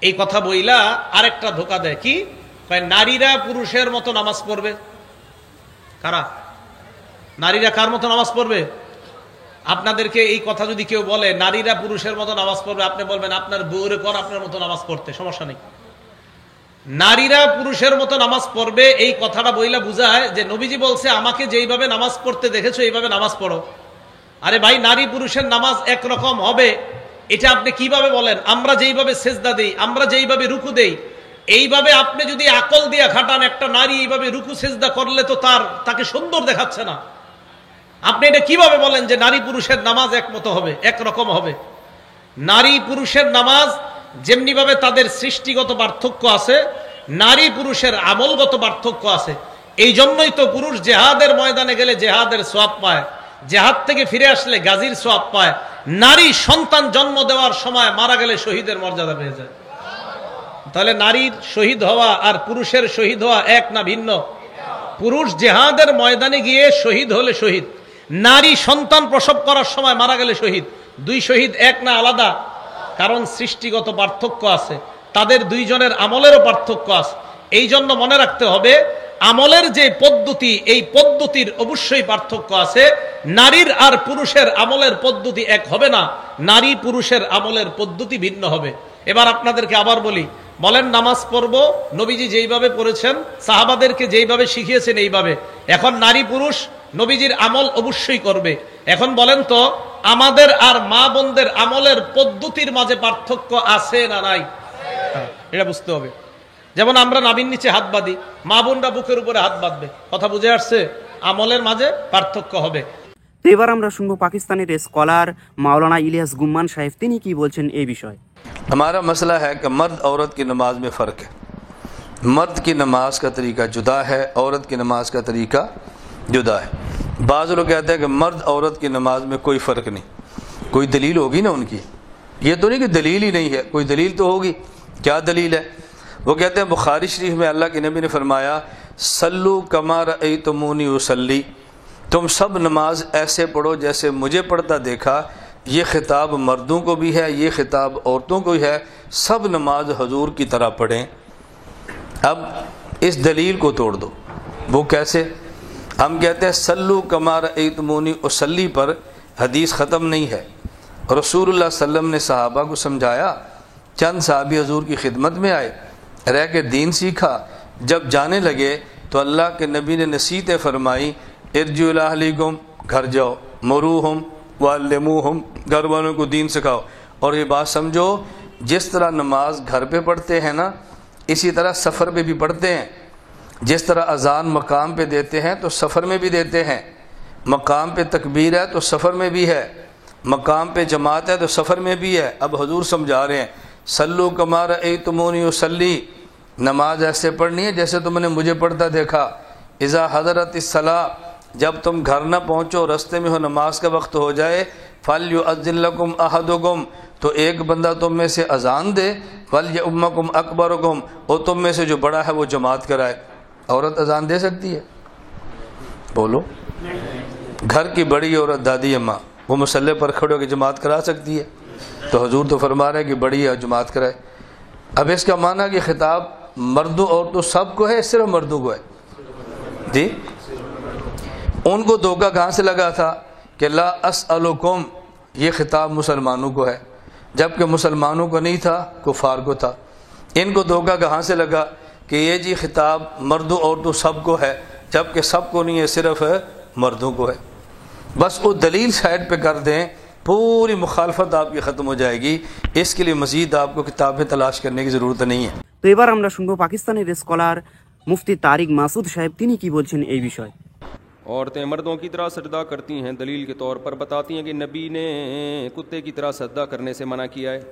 এই কথা বইলা আরেকটা ধোকা দেয়, কি কয় নারীরা পুরুষের মতো নামাজ পড়বে। কারা? নারীরা কার মতো নামাজ পড়বে? আপনাদেরকে এই কথা যদি কেউ বলে নারীরা পুরুষের মতো নামাজ পড়বে, আপনি বলবেন আপনার বউরে কর আপনার মতো নামাজ পড়তে, সমস্যা নেই। নারীরা পুরুষের মতো নামাজ পড়বে এই কথাটা বইলা বুঝায় যে নবীজি বলছে আমাকে যেইভাবে নামাজ পড়তে দেখেছো এইভাবে নামাজ পড়ো। আরে ভাই, নারী পুরুষের নামাজ একরকম হবে এটা আপনি কিভাবে বলেন? আমরা যেইভাবে সেজদা দেই, আমরা যেইভাবে রুকু দেই, এইভাবে আপনি যদি আকল দিয়ে খাটান, একটা নারী এইভাবে রুকু সেজদা করলে তো তাকে সুন্দর দেখাচ্ছে না। আপনি এটা কিভাবে বলেন যে নারী পুরুষের নামাজ একমতো হবে, একরকম হবে? নারী পুরুষের নামাজ যেমনি ভাবে তাদের সৃষ্টিগত পার্থক্য আছে, নারী পুরুষের আমলগত পার্থক্য আছে। এই জন্যই তো পুরুষ জেহাদের ময়দানে গেলে জেহাদের সওয়াব পায়, জেহাদ থেকে ফিরে আসলে গাজীর সওয়াব পায়। নারী সন্তান জন্ম দেওয়ার সময় মারা গেলে শহীদের মর্যাদা পেয়ে যায়। তাহলে নারীর শহীদ হওয়া আর পুরুষের শহীদ হওয়া এক না ভিন্ন? পুরুষ জেহাদের ময়দানে গিয়ে শহীদ হলে শহীদ, নারী সন্তান প্রসব করার সময় মারা গেলে শহীদ। দুই শহীদ এক না আলাদা? কারণ সৃষ্টিগত পার্থক্য আছে, তাদের দুইজনের আমলেরও পার্থক্য আছে। এই জন্য মনে রাখতে হবে আমলের যে পদ্ধতি, এই পদ্ধতির অবশ্যই পার্থক্য আছে। নারীর আর পুরুষের আমলের পদ্ধতি এক হবে না, নারী পুরুষের আমলের পদ্ধতি ভিন্ন হবে। এবার আপনাদেরকে আবার বলি, বলেন নামাজ পড়বো নবীজি যেইভাবে পড়েছেন, সাহাবাদেরকে যেইভাবে শিখিয়েছেন এইভাবে। এখন নারী পুরুষ নবীজির আমল অবশ্যই করবে। এখন বলেন তো আমাদের আর মা বোনদের আমলের পদ্ধতির মাঝে পার্থক্য আছে না নাই? এটা বুঝতে হবে। যেমন আমরা নাভির নিচে হাত বাঁধি, মা বোনরা বুকের উপরে হাত বাঁধবে। কথা বুঝে আসছে? আমলের মাঝে পার্থক্য হবে।
তো এবার আমরা শুনবো পাকিস্তানের স্কলার মাওলানা ইলিয়াস গুম্মান সাহেব, তিনি কি বলছেন এই বিষয়ে।
हमारा मसला है कि मर्द औरत की नमाज में फ़र्क है। मर्द की नमाज का तरीका जुदा है, औरत की नमाज का तरीका जुदा है। बाज़ लोग कहते हैं कि मर्द औरत की नमाज में कोई फ़र्क नहीं। कोई दलील होगी ना उनकी? ये तो नहीं कि दलील ही नहीं है, कोई दलील तो होगी। क्या दलील है? वो कहते हैं बुखारी शरीफ में अल्लाह के नबी ने फरमाया सल्लू कमा रअयतुमूनी उसल्ली, तुम सब नमाज ऐसे पढ़ो जैसे मुझे पढ़ता देखा। ये खिताब मर्दों को भी है, ये खिताब औरतों को भी है, सब नमाज हजूर की तरह पढ़ें। अब इस दलील को तोड़ दो। वो कैसे? हम कहते हैं सल्लू कमा रअयतुमूनी उसल्ली पर हदीस ख़त्म नहीं है। रसूलुल्लाह सल्लल्लाहु अलैहि वसल्लम ने सहाबा को समझाया, चंद सहाबी हजूर की खिदमत में आए, रह के दीन सीखा। जब जाने लगे तो अल्लाह के नबी ने नसीहतें फरमाई, इरजू इला अहलिकुम, घर जाओ, मरूहुम वअल्लिमूहुम, घर वालों को दीन सिखाओ। और ये बात समझो, जिस तरह नमाज घर पे पढ़ते हैं ना, इसी तरह सफ़र पे भी पढ़ते हैं। जिस तरह अजान मकाम पे देते हैं तो सफ़र में भी देते हैं। मकाम पे तकबीर है तो सफ़र में भी है, मकाम पे जमात है तो सफ़र में भी है। अब हुजूर समझा रहे हैं सल्लू कमा रअयतुमूनी उसल्ली, नमाज ऐसे पढ़नी है जैसे तुमने मुझे पढ़ता देखा। इज़ा हज़रतिस्सलाह, जब तुम घर न पहुँचो, रास्ते में हो, नमाज का वक्त हो जाए, फल्युअज़्ज़िन लकुम अहदुकुम, तो एक बंदा तुम में से अजान दे, वल्यउम्मकुम अकबरुकुम, और तुम में से जो बड़ा है वो जमात कराए। औरत अजान दे सकती है? बोलो। घर की बड़ी औरत दादी अम्मा वो मुसल्ले पर खड़े होकर जमात करा सकती है? तो हुजूर तो फरमा रहे हैं कि बड़ी है जमात कराए। अब इसका माना कि खिताब मर्दों औरतों सबको है, सिर्फ मर्दों को है? जी, उनको धोखा कहाँ से लगा था कि ला अस्अलुकुम, ये खिताब मुसलमानों को है, जबकि मुसलमानों को नहीं था, कुफार को था। इनको धोखा कहाँ से लगा कि ये जी खिताब मर्दों औरतों सबको है, जबकि सबको नहीं है, सिर्फ मर्दों को है। बस वो दलील साइड पे कर दें, पूरी मुखालफत आपकी ख़त्म हो जाएगी। इसके लिए मज़ीद आपको किताबें तलाश करने की ज़रूरत नहीं है।
তো এবার আমরা শুনবো পাকিস্তানের স্কলার মুফতি তারিক মাসুদ সাহেব, তিনি কি বলছেন এই বিষয়ে।
औरतें मर्दों की तरह सजदा करती हैं, दलील के तौर पर बताती हैं कि नबी ने कुत्ते की तरह सजदा करने से मना किया है।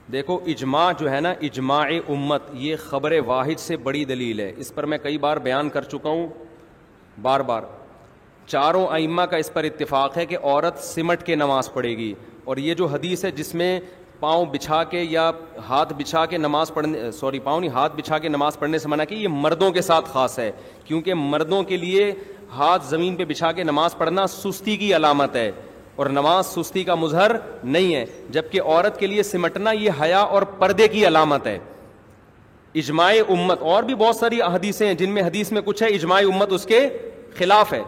देखो इजमा जो है ना, इजमाए उम्मत, ये ख़बर वाहिद से बड़ी दलील है। इस पर मैं कई बार बयान कर चुका हूँ, बार बार। चारों अइम्मा का इस पर इत्तिफाक है कि औरत सिमट के नमाज पढ़ेगी। और ये जो हदीस है जिसमें पाँव बिछा के या हाथ बिछा के नमाज पढ़ने, पाँव नहीं, हाथ बिछा के नमाज पढ़ने से मना की, ये मर्दों के साथ ख़ास है, क्योंकि मर्दों के लिए हाथ ज़मीन पे बिछा के नमाज पढ़ना सुस्ती की अलामत है और नमाज सुस्ती का मुजहर नहीं है, जबकि औरत के लिए सिमटना ये हया और पर्दे की अलामत है। इजमाए उम्मत, और भी बहुत सारी हदीसें हैं जिनमें हदीस में कुछ है, इजमाए उम्मत उसके खिलाफ है।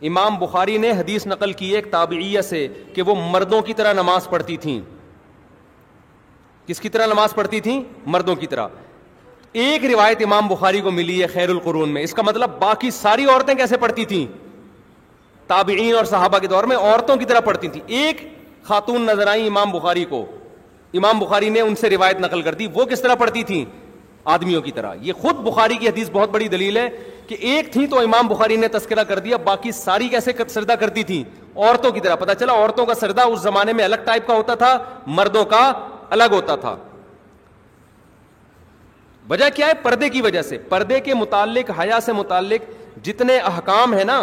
इमाम बुखारी ने हदीस नकल की एक ताबिइया से कि वो मर्दों की तरह नमाज पढ़ती थीं। किसकी तरह नमाज पढ़ती थीं? मर्दों की तरह। एक रिवायत इमाम बुखारी को मिली है खैरुल कुरून में। इसका मतलब बाकी सारी औरतें कैसे पढ़ती थीं? ताबिईन और सहाबा के दौर में औरतों की तरह पढ़ती थी। एक खातून नजर आई इमाम बुखारी को, इमाम बुखारी ने उनसे रिवायत नकल कर दी, वो किस तरह पढ़ती थी? आदमियों की तरह। ये खुद बुखारी की हदीस बहुत बड़ी दलील है कि एक थी तो इमाम बुखारी ने तस्करा कर दिया, बाकी सारी कैसे सरदा करती थी? औरतों की तरह। पता चला औरतों का सरदा उस जमाने में अलग टाइप का होता था, मर्दों का अलग होता था। वजह क्या है? पर्दे की वजह से। पर्दे के मुताल्लिक, हया से मुताल्लिक जितने अहकाम है ना,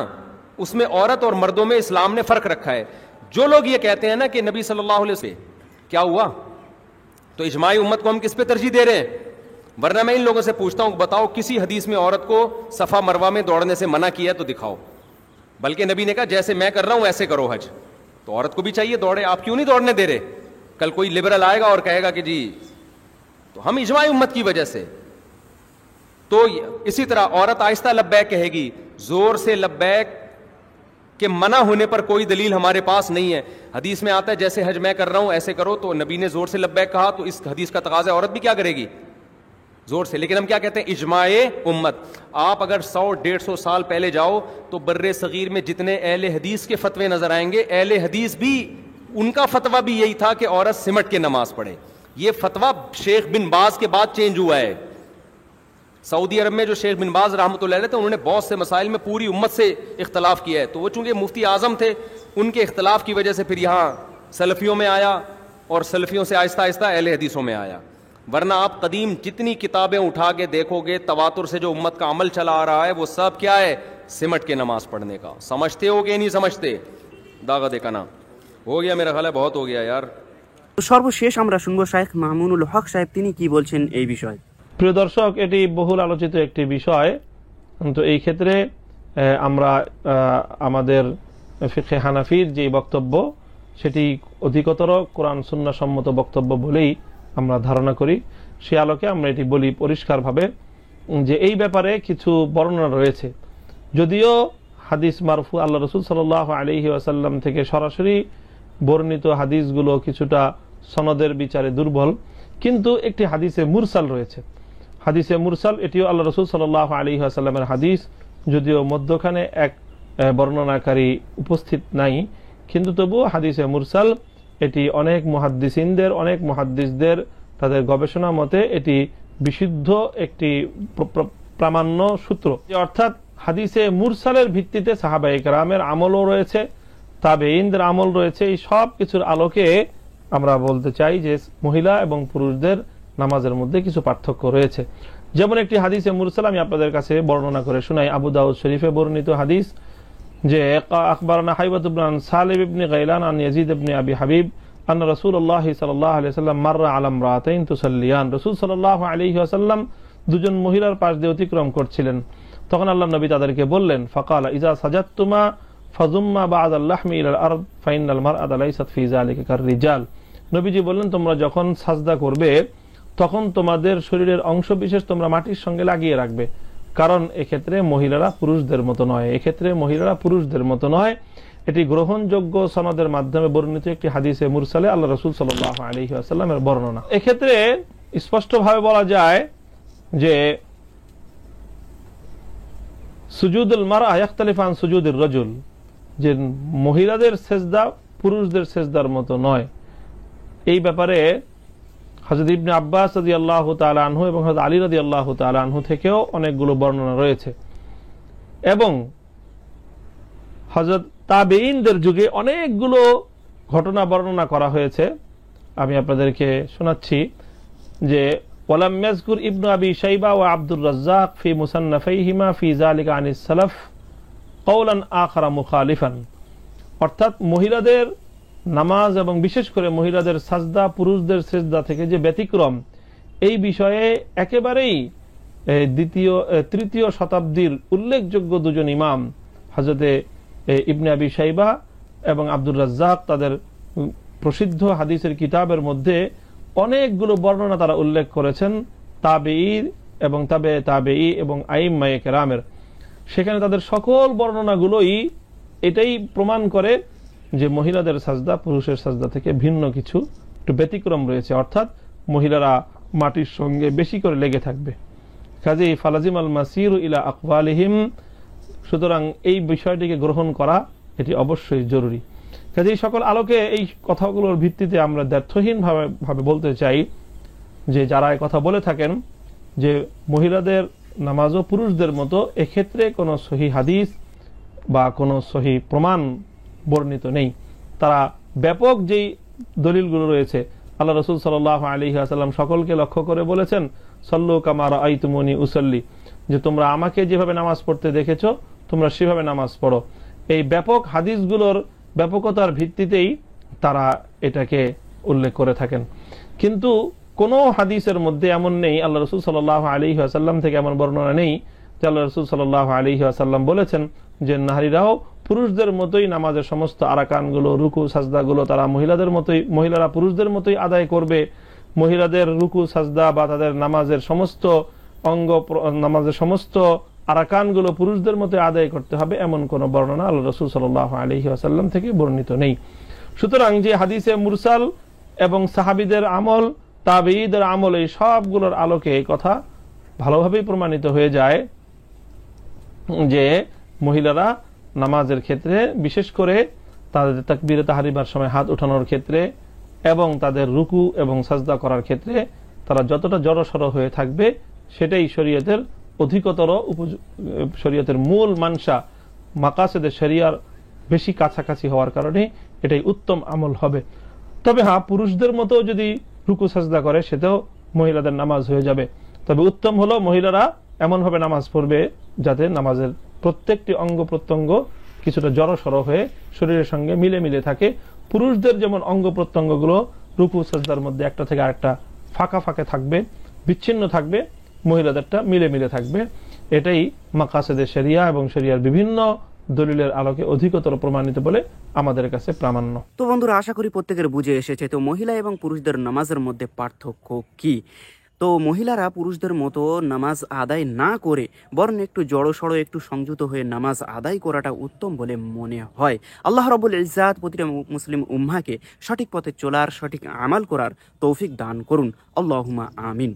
उसमें औरत और मर्दों में इस्लाम ने फर्क रखा है। जो लोग ये कहते हैं ना कि नबी सल्लल्लाहु अलैहि वसल्लम क्या हुआ, तो इजमाई उम्मत को हम किस पे तरजीह दे रहे हैं? वरना मैं इन लोगों से पूछता हूं, बताओ किसी हदीस में औरत को सफा मरवा में दौड़ने से मना किया तो दिखाओ। बल्कि नबी ने कहा जैसे मैं कर रहा हूं ऐसे करो हज। तो औरत को भी चाहिए दौड़े, आप क्यों नहीं दौड़ने दे रहे? कल कोई लिबरल आएगा और कहेगा कि जी, तो हम इजमाई उम्मत की वजह से। तो इसी तरह औरत आहिस्ता लब्बैक कहेगी, जोर से लब्बैक के मना होने पर कोई दलील हमारे पास नहीं है। हदीस में आता है जैसे हज मैं कर रहा हूं ऐसे करो, तो नबी ने जोर से लब्बैक कहा, तो इस हदीस का तकाजा औरत भी क्या करेगी? जोर से। लेकिन हम क्या कहते हैं? इजमाए उम्मत। आप अगर 100-150 साल पहले जाओ तो बर्रे सगीर में जितने अहले हदीस के फतवे नजर आएंगे, अहले हदीस भी उनका फतवा भी यही था कि औरत सिमट के नमाज पढ़े। ये फतवा शेख बिन बाज के बाद चेंज हुआ है। सऊदी अरब में जो शेख बिन बाज रहमतुल्लाह अलैह थे, उन्होंने बहुत से मसाइल में पूरी उम्मत से इख्तलाफ किया है। तो वो चूंकि मुफ्ती आजम थे, उनके इख्तलाफ की वजह से फिर यहाँ सलफियों में आया और सलफियों से आहिस्ता आहिस्ता अहले हदीसों में आया। वरना आप कदीम जितनी किताबें उठा के देखोगे, तवातुर से जो उम्मत का अमल चला आ रहा है वो सब क्या है? सिमट के नमाज पढ़ने का। समझते हो कि नहीं समझते? दागा देखा ना हो गया, मेरा ख्याल है बहुत हो गया यार।
সর্বশেষ আমরা শুনবো শাইখ মামুনুল হক সাহেব, তিনি কি বলছেন এই বিষয়ে।
প্রিয় দর্শক, এটি বহুল আলোচিত একটি বিষয়, কিন্তু এই ক্ষেত্রে আমরা আমাদের ফিকহে হানাফির যে বক্তব্য সেটি অধিকতর কোরআন সুন্নাহ সম্মত বক্তব্য বলেই আমরা ধারণা করি। সে আলোকে আমরা এটি বলি পরিষ্কারভাবে যে এই ব্যাপারে কিছু বর্ণনা রয়েছে। যদিও হাদিস মারফু আল্লাহ রসুল সাল্লাল্লাহু আলাইহি ওয়াসাল্লাম থেকে সরাসরি বর্ণিত হাদিসগুলো কিছুটা সনদের বিচারে দুর্বল, কিন্তু একটি হাদিসে মুরসাল রয়েছে। হাদিসে মুরসাল এটিও আল্লাহ রসুল সাল্লাল্লাহু আলাইহি ওয়াসাল্লামের হাদিস, যদিও মধ্যখানে এক বর্ণনাকারী উপস্থিত নাই, কিন্তু তবুও হাদিসে মুরসাল এটি অনেক মুহাদ্দিসিনদের, অনেক মুহাদ্দিসদের তাদের গবেষণা মতে এটি বিশুদ্ধ একটি প্রামাণ্য সূত্র। অর্থাৎ হাদিসে মুরসালের ভিত্তিতে সাহাবায়ে কেরামের আমলও রয়েছে, তাবেঈনদের আমল রয়েছে। এই সব কিছুর আলোকে আমরা বলতে চাই যে মহিলা এবং পুরুষদের নামাজের মধ্যে কিছু পার্থক্য রয়েছে। যেমন একটি হাদিসে মুরসাল আমি আপনাদের কাছে বর্ণনা করে শোনাই। আবু দাউদ শরীফে বর্ণিত হাদিস যে আখবারানা হাইবাত ইবনে সালিব ইবনে গাইলান আন ইয়াজিদ ইবনে আবি হাবিব আন রাসূলুল্লাহ সাল্লাল্লাহু আলাইহি ওয়াসাল্লাম মাররা আলা ইমরাতাইন তুসাল্লিয়ান। রাসূল সাল্লাল্লাহু আলাইহি ওয়াসাল্লাম দুজন মহিলার পাশ দিয়ে অতিক্রম করছিলেন। তখন আল্লাহর নবী তাদেরকে বললেন, ফাকালা ইজা সাজাদতুমা ফাজুম্মা বা'দাল লাহমি ইলাল আরদ ফাইনাল মারআতা লাইসাত ফি যালিকা কাররিজাল। নবীজি বললেন, তোমরা যখন সাজদা করবে তখন তোমাদের শরীরের অংশ বিশেষ তোমরা মাটির সঙ্গে লাগিয়ে রাখবে, কারণ এক্ষেত্রে মহিলারা পুরুষদের মতো নয়। এক্ষেত্রে মহিলারা পুরুষদের মতো নয়। এটি গ্রহণযোগ্য সনদের মাধ্যমে বর্ণিত একটি হাদিসে মুরসালে আল্লাহ রাসূল সাল্লাল্লাহু আলাইহি ওয়াসাল্লামের বর্ণনা। এক্ষেত্রে স্পষ্টভাবে বলা যায় যে সুজুদুল মারআ ইয়াখতালিফু আন সুজুদির রাজুল, যে মহিলাদের সেজদা পুরুষদের সেজদার মতো নয়। এই ব্যাপারে হযরত ইবনে আব্বাস রাদিয়াল্লাহু তাআলা আনহু এবং হযরত আলী রাদিয়াল্লাহু তাআলা আনহু থেকেও অনেকগুলো বর্ণনা রয়েছে, এবং হযরত তাবেঈনদের যুগে অনেকগুলো ঘটনা বর্ণনা করা হয়েছে। আমি আপনাদেরকে শোনাচ্ছি যে ওয়ালাম ইয়াযকুর ইবনু আবি শাইবা ওয়া আব্দুর রাজ্জাক ফি মুসান্নাফাইহিমা ফি যালিকা আনিস সালাফ কওলান আখারা মুখালিফান। অর্থাৎ মহিলাদের নামাজ এবং বিশেষ করে মহিলাদের সাজদা পুরুষদের সেজদা থেকে যে ব্যতিক্রম, এই বিষয়ে একেবারেই তৃতীয় শতাব্দীর উল্লেখযোগ্য দুজন ইমাম হযরতে ইবনে আবি শাইবা এবং আব্দুর রাজ্জাক তাদের প্রসিদ্ধ হাদিসের কিতাবের মধ্যে অনেকগুলো বর্ণনা তারা উল্লেখ করেছেন তাবেঈ এবং তাবেঈ এবং আইম্মায়ে কেরামের। সেখানে তাদের সকল বর্ণনাগুলোই এটাই প্রমাণ করে যে মহিলাদের সাজদা পুরুষের সাজদা থেকে ভিন্ন কিছু, একটু ব্যতিক্রম রয়েছে। অর্থাৎ মহিলারা মাটির সঙ্গে বেশি করে লেগে থাকবে। কাজেই ফালাজিম আল মাসির ইলা আকওয়ালিহিম, সুতরাং এই বিষয়টিকে গ্রহণ করা এটি অবশ্যই জরুরি। কাজেই সকল আলোকে এই কথাগুলোর ভিত্তিতে আমরা দ্ব্যর্থহীন ভাবে বলতে চাই যে যারা এই কথা বলে থাকেন যে মহিলাদের নামাজও পুরুষদের মতো, এক্ষেত্রে কোনো সহিহ হাদিস বা কোনো সহিহ প্রমাণ বর্ণিত নেই। তারা ব্যাপক যেই দলিলগুলো রয়েছে, আল্লাহ রাসূল সাল্লাল্লাহু আলাইহি ওয়াসাল্লাম সকলকে লক্ষ্য করে বলেছেন সাল্লু কামা রাআইতুমুনি উসাল্লি, যে তোমরা আমাকে যেভাবে নামাজ পড়তে দেখেছো তোমরা সেভাবে নামাজ পড়ো। এই ব্যাপক হাদিসগুলোর ব্যাপকতার ভিত্তিতেই তারা এটাকে উল্লেখ করে থাকেন। কিন্তু কোনো হাদিসের মধ্যে এমন নেই, আল্লাহ রসুল সাল্লাল্লাহু আলাইহি ওয়াসাল্লাম থেকে এমন বর্ণনা নেই যে আল্লাহ রসুল সাল্লাল্লাহু আলাইহি ওয়াসাল্লাম বলেছেন যে নারীরাও পুরুষদের মতোই নামাজের সমস্ত আরাকানগুলো, রুকু সাজদাগুলো তারা মহিলারা পুরুষদের মতোই আদায় করবে। মহিলাদের রুকু সাজদা বা তাদের নামাজের সমস্ত আরাকানগুলো পুরুষদের মতো আদায় করতে হবে, এমন কোন বর্ণনা আল্লাহ রাসূল সাল্লাল্লাহু আলাইহি ওয়াসাল্লাম থেকে বর্ণিত নেই। সুতরাং যে হাদিসে মুরসাল এবং সাহাবীদের আমল, তাবেঈদের আমল, এই সবগুলোর আলোকে এই কথা ভালোভাবেই প্রমাণিত হয়ে যায় যে মহিলারা নামাজের ক্ষেত্রে, বিশেষ করে তাদের তাকবীরে তাহরিমার সময় হাত উঠানোর ক্ষেত্রে এবং তাদের রুকু এবং সাজদা করার ক্ষেত্রে তারা যতটা জড়সড় হয়ে থাকবে সেটাই শরীয়তের অধিকতর শরীয়তের মূল মানসা, মাকাসেদে শরিয়ার বেশি কাছাকাছি হওয়ার কারণে এটাই উত্তম আমল হবে। তবে হ্যাঁ, পুরুষদের মতো যদি রুকু সাজদা করে সেটাও মহিলাদের নামাজ হয়ে যাবে। তবে উত্তম হলো মহিলারা এমনভাবে নামাজ পড়বে যাতে নামাজের প্রত্যেকটি অঙ্গ প্রত্যঙ্গ কিছুটা জড়সড় হয়ে শরীরের সঙ্গে মিলে মিলে থাকে। পুরুষদের যেমন অঙ্গ প্রত্যঙ্গগুলো রুকু সাজদার মধ্যে একটা থেকে আরেকটা ফাঁকা ফাঁকে থাকবে, বিচ্ছিন্ন থাকবে, মহিলাদেরটা মিলে মিলে থাকবে। এটাই মাকাসেদে শরিয়া এবং শরিয়ার বিভিন্ন দলিলের আলোকে অধিকতর প্রমাণিত বলে আমাদের কাছে প্রামাণ্য।
তো বন্ধুরা, আশা করি প্রত্যেকের বুঝে এসেছে তো মহিলা এবং পুরুষদের নামাজের মধ্যে পার্থক্য কি। তো মহিলারা পুরুষদের মতো নামাজ আদায় না করে বরং একটু জড়সড়, একটু সংযত হয়ে নামাজ আদায় করাটা উত্তম বলে মনে হয়। আল্লাহ রাব্বুল ইজ্জাত প্রতিটা মুসলিম উম্মাহকে সঠিক পথে চলার, সঠিক আমাল করার তৌফিক দান করুন। আল্লাহুম্মা আমিন।